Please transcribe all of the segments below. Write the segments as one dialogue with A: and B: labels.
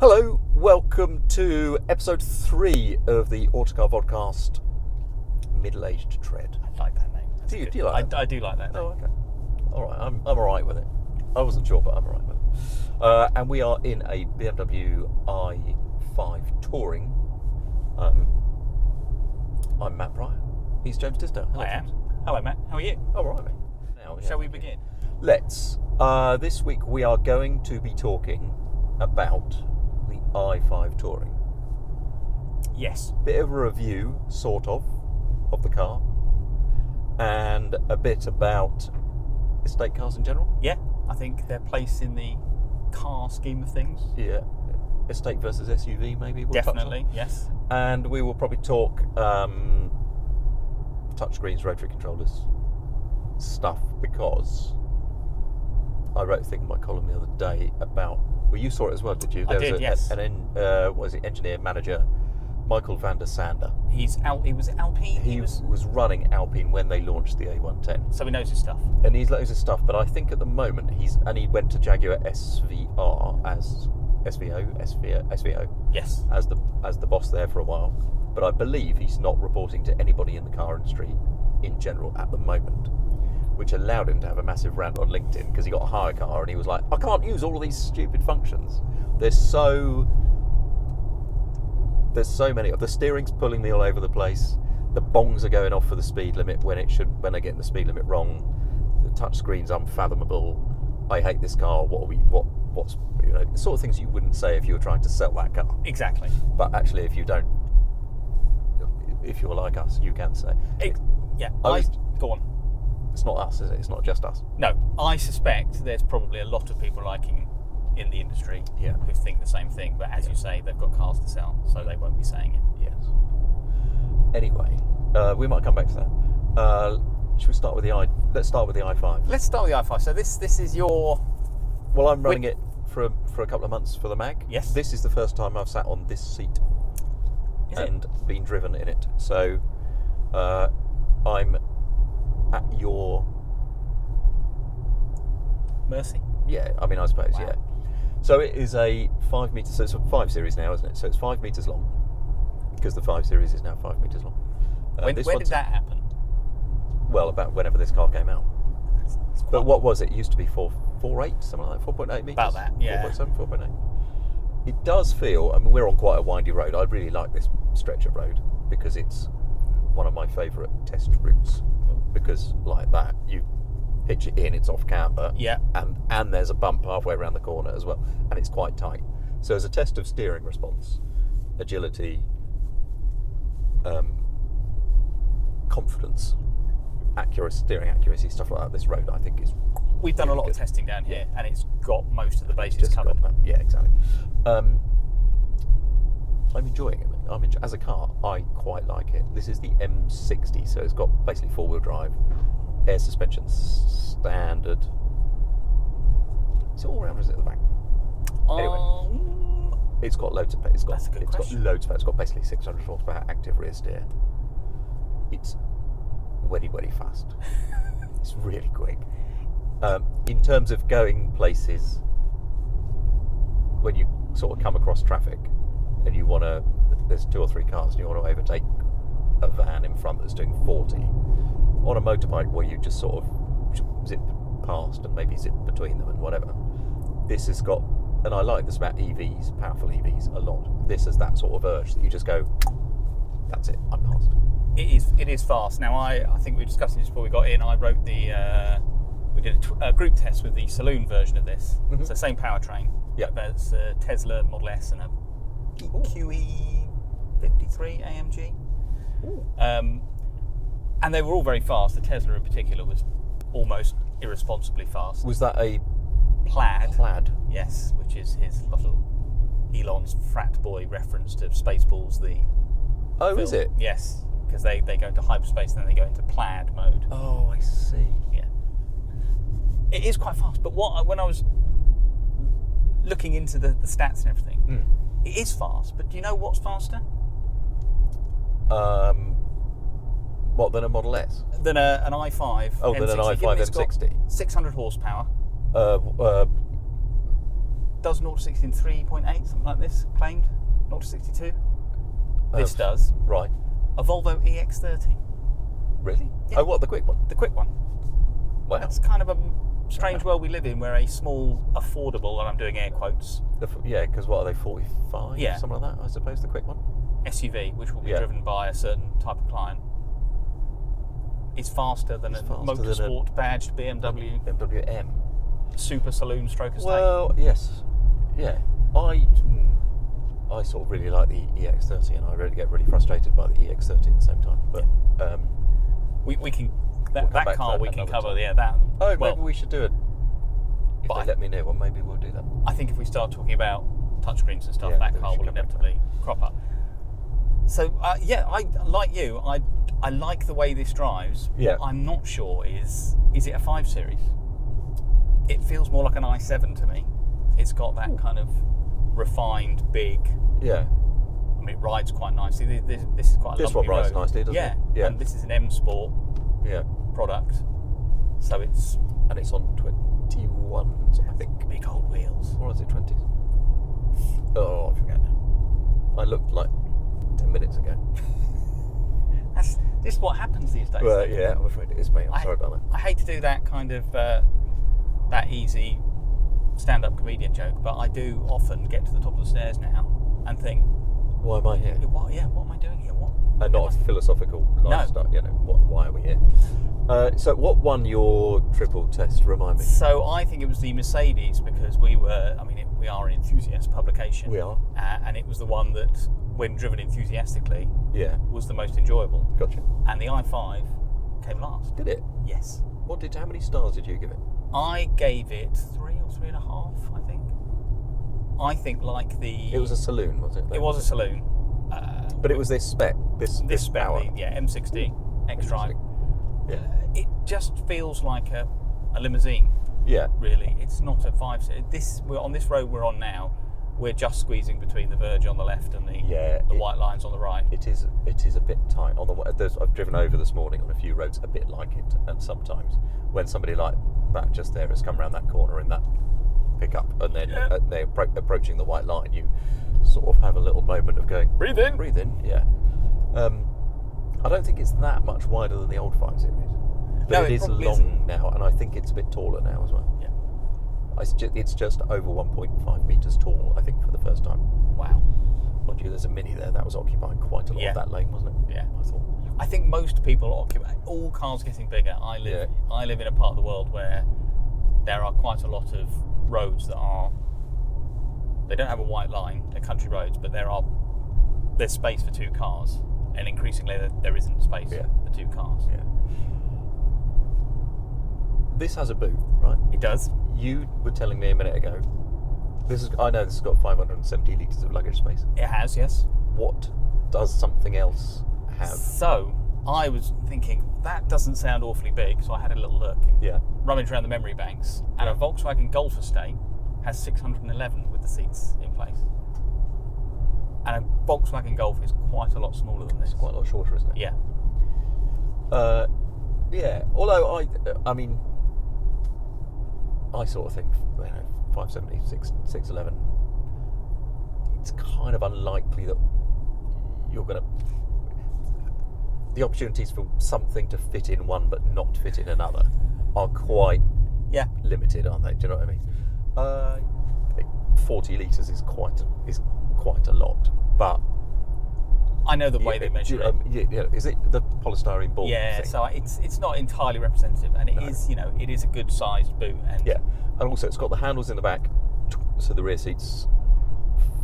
A: Hello, welcome to episode 3 of the Autocar Vodcast Middle-Aged Tread.
B: I like that name.
A: Do you like that?
B: I do like that name.
A: Oh, okay. All right, I'm all right with it. I wasn't sure, but I'm all right with it. And we are in a BMW i5 Touring. I'm Matt Pryor. He's James Disdale. Hello,
B: I am.
A: James.
B: Hello, Matt. How are you?
A: All right, mate. Now,
B: Shall we begin?
A: Let's. This week we are going to be talking about the i5 Touring.
B: Yes.
A: Bit of a review, sort of the car, and a bit about estate cars in general.
B: Yeah, I think their place in the car scheme of things.
A: Yeah, estate versus SUV maybe. We'll
B: Definitely, yes.
A: And we will probably talk touchscreens, rotary controllers stuff, because I wrote a thing in my column the other day about. Well, you saw it as well, did you?
B: I did, yes.
A: Engineer manager Michael van der Sander.
B: He was Alpine.
A: He was running Alpine when they launched the A110.
B: So he knows his stuff.
A: And he's loads of stuff, but I think at the moment he went to Jaguar SVO
B: Yes.
A: as the boss there for a while. But I believe he's not reporting to anybody in the car industry in general at the moment, which allowed him to have a massive rant on LinkedIn because he got a hire car and he was like, I can't use all of these stupid functions. There's so many. The steering's pulling me all over the place. The bongs are going off for the speed limit when they're getting the speed limit wrong. The touch screen's unfathomable. I hate this car. What's the sort of things you wouldn't say if you were trying to sell that car.
B: Exactly.
A: But actually, if you're like us, you can say.
B: Go on.
A: It's not us, is it? It's not just us.
B: No, I suspect there's probably a lot of people like him in the industry who think the same thing, but as you say, they've got cars to sell, so they won't be saying it.
A: Yes. Anyway, we might come back to that. Should we start with let's start with the i5.
B: Let's start with the i5. So this is your...
A: Well, I'm running it for a couple of months for the mag.
B: Yes.
A: This is the first time I've sat on this seat and been driven in it. So I'm at your
B: mercy.
A: Yeah, I mean, I suppose,
B: Wow.
A: yeah. So it is a 5 metre, so it's a 5 Series now, isn't it? So it's 5 metres long, because the 5 Series is now 5 metres long.
B: When did that happen?
A: Well, about whenever this car came out. But what was it? It used to be 4.8, something like that, 4.8 metres?
B: About that, yeah.
A: 4.7, 4.8. It does feel, I mean, we're on quite a windy road. I really like this stretch of road, because it's one of my favourite test routes. Because like that, you pitch it in, it's off camber, and there's a bump halfway around the corner as well, and it's quite tight. So as a test of steering response, agility, confidence, steering accuracy, stuff like that, this road I think is...
B: We've done a lot of testing down here, and it's got most of the bases covered.
A: Yeah, exactly. I'm enjoying it. As a car, I quite like it. This is the M60, so it's got basically four-wheel drive, air suspension standard. Is it all round or is it at the back? Anyway, it's got loads of. It's got loads of. It's got basically 600 horsepower active rear steer. It's very fast. It's really quick. In terms of going places, when you sort of come across traffic and you want to. There's 2 or 3 cars and you want to overtake a van in front that's doing 40 on a motorbike where you just sort of zip past and maybe zip between them and whatever. This has got, and I like this about EVs, powerful EVs, a lot. This has that sort of urge that you just go, that's it, I'm past.
B: It is fast. Now I think we were discussing this before we got in. I wrote we did a group test with the saloon version of this.
A: Mm-hmm.
B: So same powertrain.
A: Yeah.
B: But it's a Tesla Model S and a QE 53 AMG. And they were all very fast. The Tesla in particular was almost irresponsibly fast.
A: Was that a
B: Plaid?
A: Plaid?
B: Yes, which is his little Elon's frat boy reference to Spaceballs.
A: Film. Is it?
B: Yes, because they go into hyperspace and then they go into Plaid mode.
A: Oh, I see.
B: Yeah. It is quite fast, but when I was looking into the stats and everything, it is fast, but do you know what's faster?
A: What, than a Model S?
B: Than an i5
A: Oh,
B: M60.
A: than an i5 M60.
B: 600 horsepower. does 0 to 60 in 3.8, something like this, claimed. 0 to 62. This does.
A: Right.
B: A Volvo EX30.
A: Really?
B: Yeah.
A: Oh, what, the quick one?
B: The quick one.
A: Wow.
B: That's kind of a strange world we live in, where a small, affordable, and I'm doing air quotes,
A: Yeah, because what are they, 45?
B: Yeah.
A: Something like that, I suppose, the quick one?
B: SUV, which will be driven by a certain type of client, is faster than a motorsport badged BMW
A: BMW M.
B: super saloon stroke estate.
A: Well, yes. Yeah. I sort of really like the EX30, and I really get really frustrated by the EX30 at the same time. But
B: we can
A: we'll come
B: that
A: back to
B: car
A: that
B: we can
A: another
B: cover.
A: time.
B: Yeah, that.
A: Oh,
B: well,
A: maybe we should do it. If
B: But
A: they let me know, well, maybe we'll do that.
B: I think if we start talking about touchscreens and stuff,
A: Yeah,
B: that
A: we
B: car
A: should
B: will
A: come back to
B: inevitably crop up. So I like you. I like the way this drives.
A: Yeah.
B: What I'm not sure is it a 5 Series? It feels more like an i7 to me. It's got that kind of refined, big.
A: Yeah.
B: I mean, it rides quite nicely. This is quite a
A: This
B: lumpy
A: one rides
B: road.
A: nicely, doesn't it?
B: Yeah. And this is an M Sport
A: Yeah.
B: product, so it's
A: And it's on 21s, I think.
B: big old wheels.
A: Or is it 20s? Oh, I forget now. I looked like 10 minutes ago.
B: This is what happens these days.
A: Well, yeah, I'm afraid it is, mate. I'm sorry about that.
B: I hate to do that kind of that easy stand-up comedian joke, but I do often get to the top of the stairs now and think,
A: Why am I here?
B: what am I doing here? What?
A: And not a philosophical lifestyle, why are we here? So what won your triple test, remind me?
B: So I think it was the Mercedes, because we are an enthusiast publication.
A: We are.
B: And it was the one that, when driven enthusiastically,
A: Yeah.
B: was the most enjoyable.
A: Gotcha.
B: And the i5 came last.
A: Did it?
B: Yes.
A: How many stars did you give it?
B: I gave it 3 or 3.5, I think. I think like the...
A: It was a saloon, was it?
B: It was a saloon.
A: But it was this spec, this
B: spec,
A: power.
B: M60 X-Drive.
A: Yeah.
B: It just feels like a limousine,
A: Yeah.
B: really. It's not a 5 Series. We're on this road we're on now. We're just squeezing between the verge on the left and the white lines on the right.
A: It is a bit tight. I've driven over this morning on a few roads a bit like it, and sometimes when somebody like that just there has come around that corner in that pickup, and then they're approaching the white line, you sort of have a little moment of going,
B: Breathe in.
A: Breathe in, yeah. I don't think it's that much wider than the old 5 Series. But
B: No,
A: it is
B: probably
A: long
B: isn't.
A: now, and I think it's a bit taller now as well.
B: Yeah.
A: It's just over 1.5 metres tall, I think, for the first time.
B: Wow.
A: Mind you, there's a Mini there. That was occupying quite a lot of that lane, wasn't it?
B: Yeah.
A: I thought.
B: I think most people occupy. All cars getting bigger. I live in a part of the world where there are quite a lot of roads that are. They don't have a white line. They're country roads, but there's space for 2 cars, and increasingly there isn't space for 2 cars.
A: Yeah. This has a boot, right?
B: It does.
A: You were telling me a minute ago. I know this has got 570 litres of luggage space.
B: It has, yes.
A: What does something else have?
B: So I was thinking that doesn't sound awfully big, so I had a little look.
A: Yeah.
B: Rummaged around the memory banks, and a Volkswagen Golf estate has 611 with the seats in place. And a Volkswagen Golf is quite a lot smaller than this.
A: It's quite a lot shorter, isn't it?
B: Yeah.
A: Yeah. Although I sort of think 570, 611. It's kind of unlikely that you're going to. The opportunities for something to fit in one but not fit in another are quite limited, aren't they? Do you know what I mean? 40 litres is quite a lot, but
B: I know the way they measure it.
A: Is it the polystyrene ball?
B: Yeah,
A: thing?
B: so it's not entirely representative, and it is a good sized boot. And
A: and also it's got the handles in the back, so the rear seats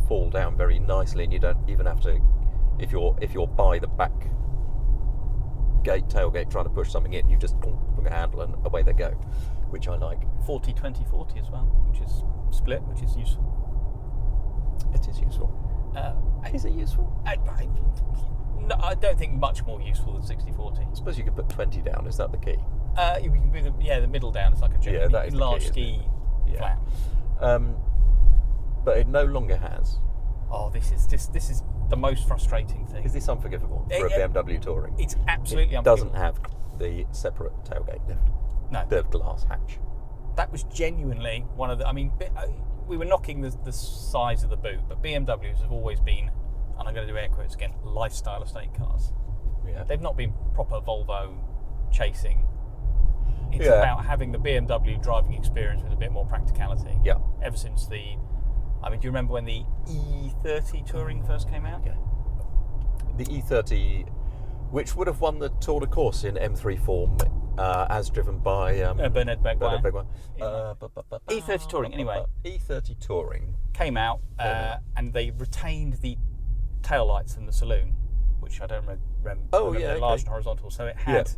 A: fall down very nicely, and you don't even have to, if you're by the back tailgate trying to push something in, you just put a handle and away they go, which I like.
B: 40-20-40 as well, which is split, which is useful.
A: It is useful. Is it useful?
B: I don't think much more useful than 60-40.
A: I suppose you could put 20 down. Is that the key?
B: You can do the middle down. It's like a
A: Yeah, that is the
B: large
A: key,
B: ski flat.
A: But it no longer has.
B: Oh, this is the most frustrating thing.
A: Is this unforgivable for a BMW Touring?
B: It's absolutely
A: It
B: unforgivable.
A: doesn't have the separate tailgate lift.
B: No.
A: The glass hatch.
B: That was genuinely one of the. I mean, we were knocking the size of the boot, but BMWs have always been, and I'm going to do air quotes again, lifestyle estate cars.
A: Yeah.
B: They've not been proper Volvo chasing. It's about having the BMW driving experience with a bit more practicality.
A: Yeah.
B: Ever since do you remember when the E30 Touring first came out?
A: Okay. The E30, which would have won the Tour de Course in M3 form, as driven by
B: Bernard Beguin.
A: E30
B: Touring, anyway.
A: E30 Touring
B: Came out, and they retained the taillights in the saloon, which I don't remember. They're large and horizontal, so it had.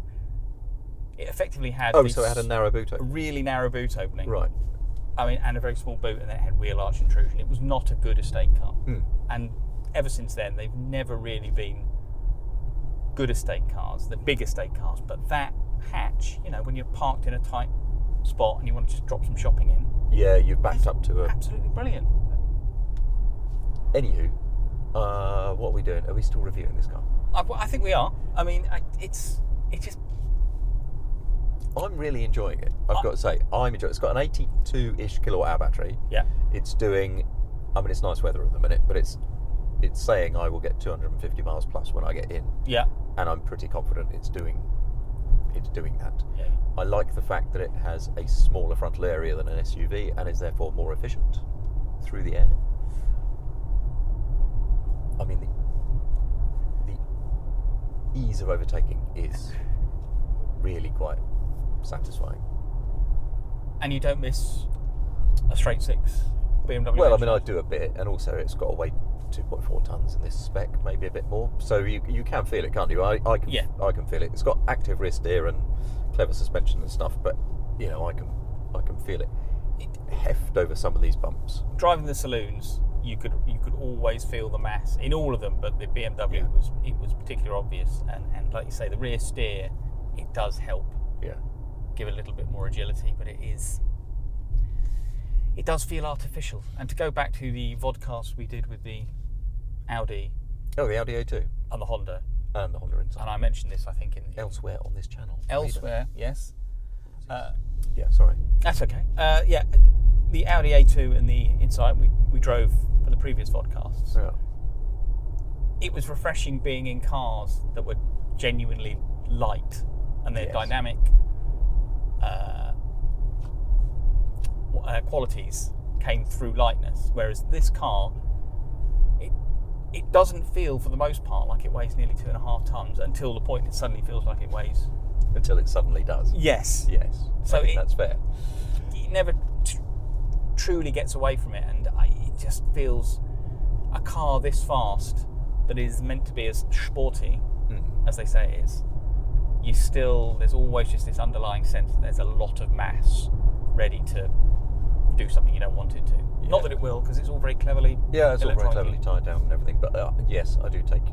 B: It effectively had.
A: So it had a narrow boot opening.
B: A really narrow boot opening.
A: Right.
B: And a very small boot, and then it had wheel arch intrusion. It was not a good estate car. And ever since then, they've never really been good estate cars, the big estate cars. But that hatch, when you're parked in a tight spot and you want to just drop some shopping in. Yeah,
A: you've backed up to
B: absolutely brilliant.
A: Anywho, what are we doing? Are we still reviewing this car?
B: I think we are. I mean, it's just.
A: I'm really enjoying it. I've got to say, I'm enjoying it. It's got an 82-ish kilowatt-hour battery.
B: Yeah.
A: It's doing. It's nice weather at the minute, but it's saying I will get 250 miles plus when I get in.
B: Yeah.
A: And I'm pretty confident it's doing that.
B: Yeah.
A: I like the fact that it has a smaller frontal area than an SUV and is therefore more efficient through the air. I mean, the ease of overtaking is really quite satisfying.
B: And you don't miss a straight six BMW.
A: Well, I do a bit, and also it's got a weight 2.4 tons in this spec, maybe a bit more. So you can feel it, can't you? I can feel it. It's got active rear steer and clever suspension and stuff, but I can feel it heft over some of these bumps.
B: Driving the saloons, you could always feel the mass in all of them, but the BMW was particularly obvious, and like you say, the rear steer, it does help.
A: Yeah.
B: Give it a little bit more agility, but it does feel artificial. And to go back to the vodcast we did with the Audi.
A: Oh, the Audi A2.
B: And the Honda.
A: And the Honda Insight.
B: And I mentioned this, I think,
A: elsewhere on this channel.
B: Elsewhere, yes.
A: Sorry.
B: That's okay. The Audi A2 and the Insight we drove for the previous vodcasts.
A: Yeah.
B: It was refreshing being in cars that were genuinely light, and their dynamic qualities came through lightness, whereas this car, it doesn't feel for the most part like it weighs nearly 2.5 tons until the point it suddenly feels like it weighs.
A: Until it suddenly does.
B: Yes.
A: So I think that's fair.
B: It never truly gets away from it, and it just feels a car this fast that is meant to be as sporty as they say it is. There's always just this underlying sense that there's a lot of mass ready to do something you don't want it to. Yeah. Not that it will, because it's all very cleverly.
A: Yeah, it's all very cleverly tied down and everything. But yes, I do take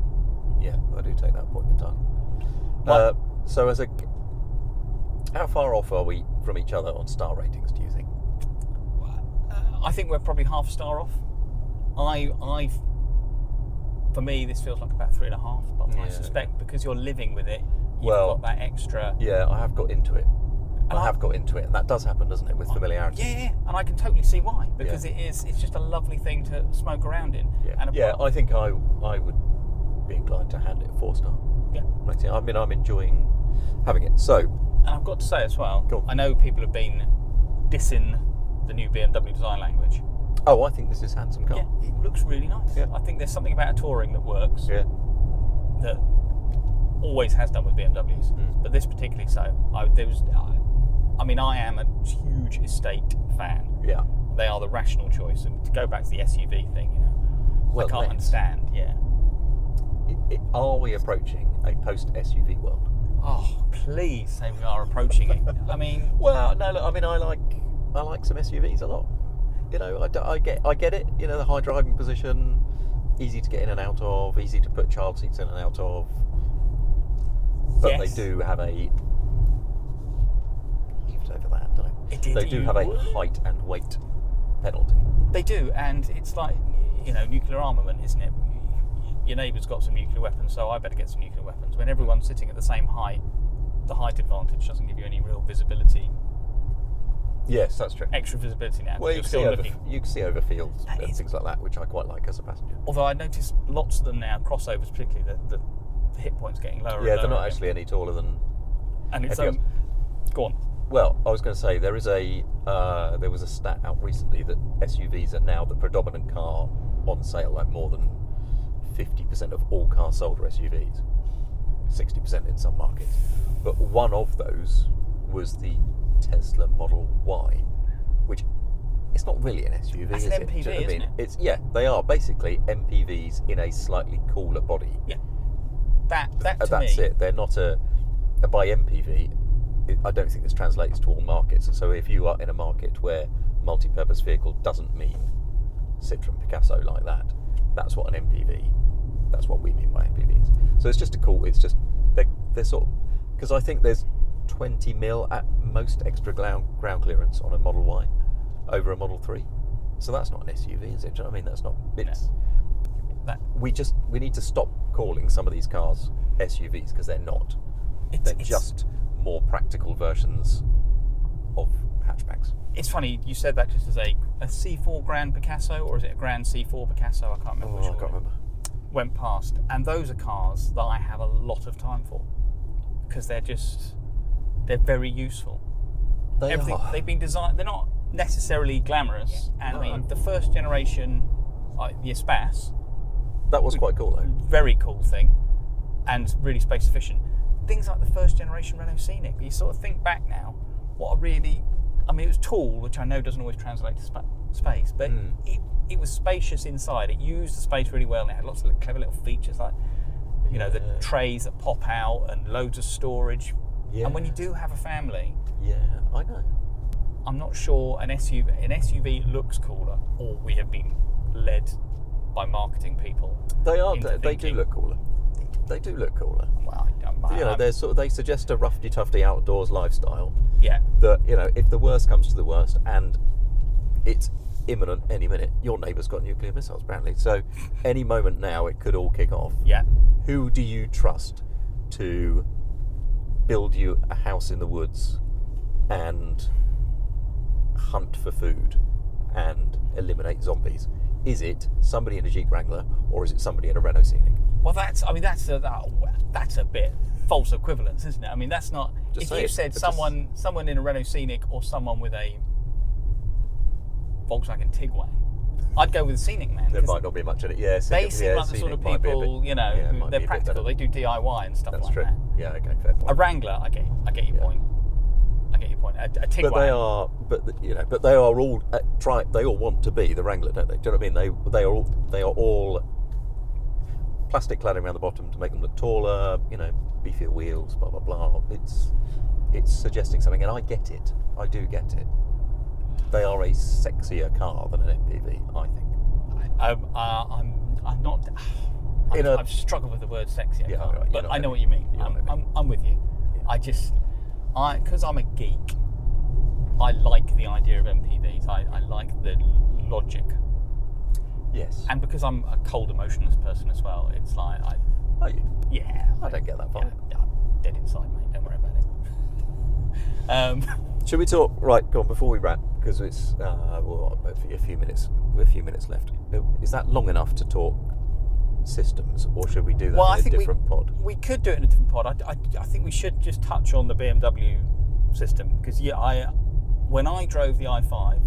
A: that point in time. So how far off are we from each other on star ratings? Do you think?
B: I think we're probably half a star off. For me, this feels like about 3.5. But I suspect because you're living with it, you've got that extra.
A: Yeah, I have got into it. And that does happen, doesn't it, with familiarity?
B: Yeah, and I can totally see why, because it's just a lovely thing to smoke around in.
A: Yeah, I think I would be inclined to hand it a 4-star.
B: Yeah.
A: I'm enjoying having it. So,
B: and I've got to say as well, I know people have been dissing the new BMW design language.
A: Oh, I think this is a handsome car.
B: Yeah, it looks really nice.
A: Yeah.
B: I think there's something about a Touring that works.
A: Yeah.
B: That always has done with BMWs, but this particularly so. I am a huge estate fan.
A: Yeah.
B: They are the rational choice, and to go back to the SUV thing, I can't understand. Yeah.
A: Are we approaching a post-SUV world?
B: Oh, please say we are approaching it.
A: Well, no. Look, I like some SUVs a lot. I get it. The high driving position, easy to get in and out of, easy to put child seats in and out of. But they do have a heaved over that, don't they? They do have a height and weight penalty.
B: They do, and it's like nuclear armament, isn't it? Your neighbour's got some nuclear weapons, so I better get some nuclear weapons. When everyone's sitting at the same height, the height advantage doesn't give you any real visibility
A: Yes, that's true.
B: extra visibility now.
A: Well, you
B: you're
A: can,
B: still
A: you can see over fields
B: That
A: and
B: is-
A: things like that, which I quite like as a passenger.
B: Although I noticed lots of them now, crossovers particularly, the hit point's getting lower.
A: Yeah,
B: and
A: they're
B: lower
A: not
B: again.
A: actually any taller than.
B: And it's
A: anything
B: go on.
A: Well, I was going to say there was a stat out recently that SUVs are now the predominant car on sale. Like more than 50% of all cars sold are SUVs, 60% in some markets. But one of those was the Tesla Model Y, which it's not really an SUV,
B: That's
A: is
B: an
A: it?
B: MPV,
A: Do you know what I
B: isn't
A: mean?
B: it?
A: They are basically MPVs in a slightly cooler body.
B: Yeah. That to
A: That's
B: me.
A: it. They're not by MPV. I don't think this translates to all markets. So if you are in a market where multi-purpose vehicle doesn't mean Citroen Picasso like that, that's what an MPV. That's what we mean by MPVs. So it's just it's just they're sort of, because I think there's 20 mil at most extra ground clearance on a Model Y over a Model 3. So that's not an SUV, is it? Do you know what I mean? That's not. It's, we need to stop calling some of these cars SUVs because they're not. They're just more practical versions of hatchbacks.
B: It's funny you said that just as a C4 Grand Picasso, or is it a Grand C4 Picasso? I can't remember.
A: I can't remember.
B: Went past, and those are cars that I have a lot of time for because they're very useful. They've been designed. They're not necessarily glamorous, and I mean the first generation, the Espace.
A: That was quite cool though.
B: Very cool thing, and really space efficient. Things like the first generation Renault Scenic. You sort of think back now, it was tall, which I know doesn't always translate to space, but it was spacious inside. It used the space really well, and it had lots of clever little features like, the trays that pop out and loads of storage.
A: Yeah.
B: And when you do have a family,
A: yeah, I know.
B: I'm not sure an SUV looks cooler, or we have been led by marketing people.
A: They do look cooler. They do look cooler.
B: Well,
A: they suggest a roughy tufty outdoors lifestyle.
B: Yeah.
A: That if the worst comes to the worst, and it's imminent any minute, your neighbour's got nuclear missiles apparently. So any moment now it could all kick off.
B: Yeah.
A: Who do you trust to build you a house in the woods and hunt for food and eliminate zombies? Is it somebody in a Jeep Wrangler, or is it somebody in a Renault Scenic?
B: Well, that's a bit false equivalence, isn't it? I mean, that's not. If you said someone in a Renault Scenic or someone with a Volkswagen Tiguan, I'd go with the Scenic, man.
A: There might not be much in it. Yeah,
B: they seem like the sort of people, they're practical. They do DIY and stuff like that.
A: Yeah, okay, fair point.
B: A Wrangler, I get your point. I get your point. A Tiguan.
A: But they are all they all want to be the Wrangler, don't they? Do you know what I mean? They are all plastic cladding around the bottom to make them look taller. Beefier wheels, blah blah blah. It's suggesting something, and I get it. I do get it. They are a sexier car than an MPV, I think.
B: I'm not. I've struggled with the word sexier car, but I know what you mean. I'm with you. Yeah. Because I'm a geek, I like the idea of MPVs. I like the logic.
A: Yes.
B: And because I'm a cold, emotionless person as well, it's like
A: Are you?
B: Yeah.
A: I don't get that vibe.
B: Yeah, I'm dead inside, mate. Don't worry about it.
A: Should we talk? Right, go on before we wrap, because it's a few minutes. We're a few minutes left. Is that long enough to talk systems, or should we do that in a different pod?
B: We could do it in a different pod. I think we should just touch on the BMW system, because when I drove the i5,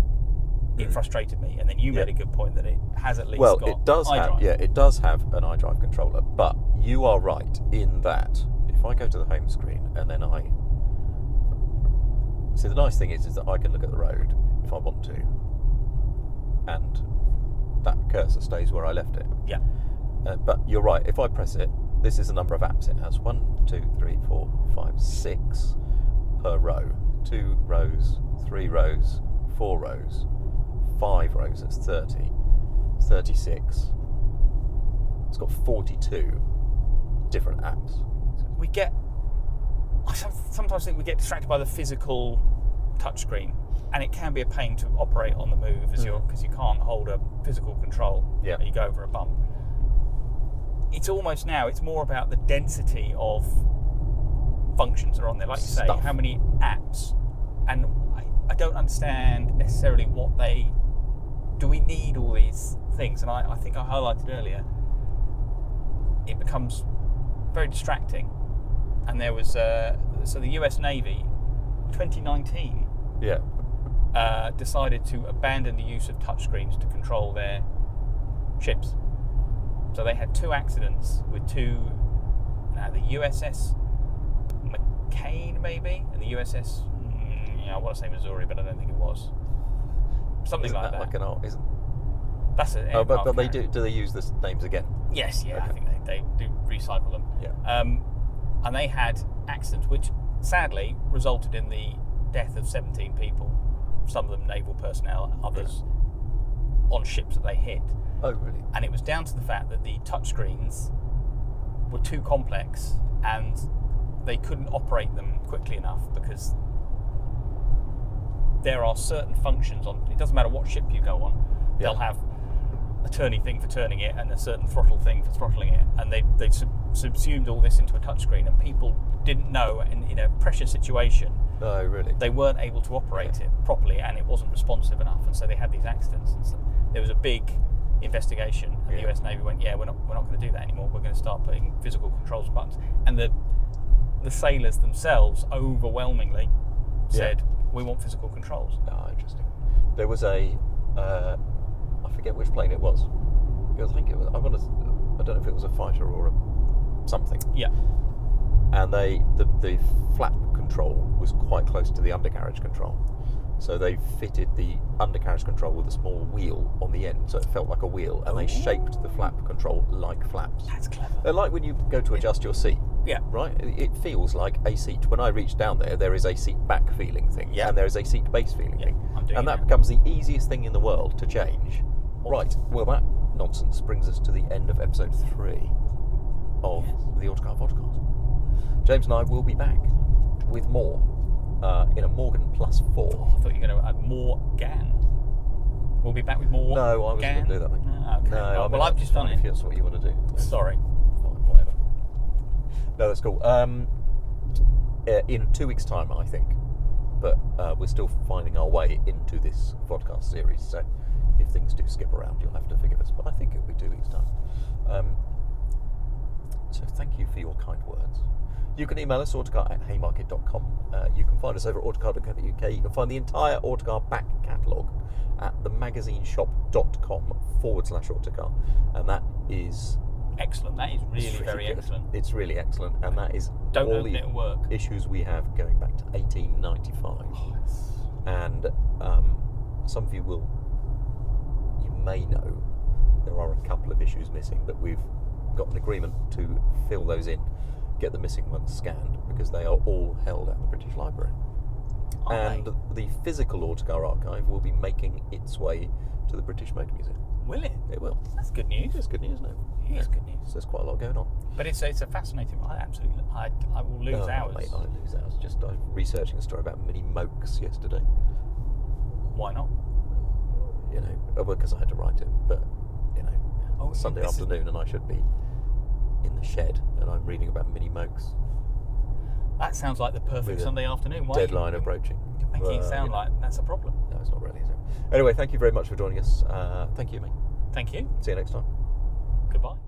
B: it frustrated me, and then you made a good point that it has at least got
A: it does
B: iDrive.
A: it does have an iDrive controller, but you are right in that if I go to the home screen and then see, the nice thing is that I can look at the road if I want to, and that cursor stays where I left it.
B: Yeah.
A: But you're right, if I press it, this is the number of apps it has. 1, 2, 3, 4, 5, 6 per row. 2 rows, 3 rows, 4 rows, 5 rows, that's 30. 36. It's got 42 different apps.
B: I sometimes think we get distracted by the physical touchscreen, and it can be a pain to operate on the move because you can't hold a physical control.
A: Yeah.
B: You go over a bump. It's more about the density of functions that are on there, like you say, how many apps. And I don't understand necessarily what they... Do we need all these things? And I think I highlighted earlier, it becomes very distracting. And there was... so the US Navy, 2019...
A: Yeah.
B: Decided to abandon the use of touchscreens to control their ships. So they had 2 accidents with the USS McCain maybe, and the USS, I want to say Missouri, but I don't think it was. Something
A: Isn't
B: like that.
A: Like an art, isn't?
B: That's it.
A: Oh, but they do they use the names again?
B: Yes, yeah,
A: Okay.
B: I think they do recycle them.
A: Yeah.
B: And they had accidents which sadly resulted in the death of 17 people, some of them naval personnel, others on ships that they hit.
A: Oh, really?
B: And it was down to the fact that the touchscreens were too complex and they couldn't operate them quickly enough, because there are certain functions on, it doesn't matter what ship you go on, they'll have a turning thing for turning it and a certain throttle thing for throttling it, and they subsumed all this into a touchscreen, and people didn't know, in a pressure situation,
A: Oh, really?
B: they weren't able to operate it properly, and it wasn't responsive enough, and so they had these accidents. And so there was a big investigation, and the US Navy went, we're not going to do that anymore. We're going to start putting physical controls buttons. And the sailors themselves overwhelmingly said, we want physical controls.
A: Ah, interesting. There was I forget which plane it was. I think it was. I don't know if it was a fighter or a something.
B: Yeah.
A: And the flap control was quite close to the undercarriage control, so they fitted the undercarriage control with a small wheel on the end, so it felt like a wheel, and they shaped the flap control like flaps.
B: That's clever.
A: They're like when you go to adjust your seat.
B: Yeah.
A: Right? It feels like a seat. When I reach down there is a seat back feeling thing, and there is a seat base feeling thing, and that becomes the easiest thing in the world to change. Right. Well, that nonsense brings us to the end of episode 3 of the Autocar Vodcast. James and I will be back with more in a Morgan +4.
B: Oh, I thought you were going to add more GAN. We'll be back with more.
A: No, I was
B: GAN.
A: going to do that. Mate.
B: No, okay.
A: No,
B: well, I've just done it.
A: If that's what you want to do.
B: Sorry.
A: Fine, whatever. No, that's cool. In 2 weeks' time, I think. But we're still finding our way into this podcast series, so if things do skip around, you'll have to forgive us. But I think it'll be 2 weeks' time. So thank you for your kind words. You can email us, autocar@haymarket.com. You can find us over at autocar.co.uk. You can find the entire Autocar back catalogue at themagazineshop.com/Autocar. And that is...
B: Excellent. That is really very
A: good.
B: excellent.
A: It's really excellent. And that is
B: Don't
A: all
B: open
A: the
B: it at work.
A: issues we have going back to 1895. And some of you may know there are a couple of issues missing, but we've got an agreement to fill those in, get the missing ones scanned, because they are all held at the British Library. And the physical Autocar archive will be making its way to the British Motor Museum.
B: Will it?
A: It will.
B: That's good news.
A: It's good news, isn't it?
B: It is good news.
A: So there's quite a lot going on.
B: But it's a fascinating. I will lose hours.
A: Mate, I lose hours. I was researching a story about mini mokes yesterday.
B: Why not?
A: Because I had to write it, but Sunday afternoon, and I should be in the shed, and I'm reading about mini mokes.
B: That sounds like the perfect Sunday afternoon. Why
A: deadline approaching.
B: You're making it sound like that's a problem.
A: No, it's not really, is it? Anyway, thank you very much for joining us. Thank you, mate.
B: Thank you.
A: See you next time.
B: Goodbye.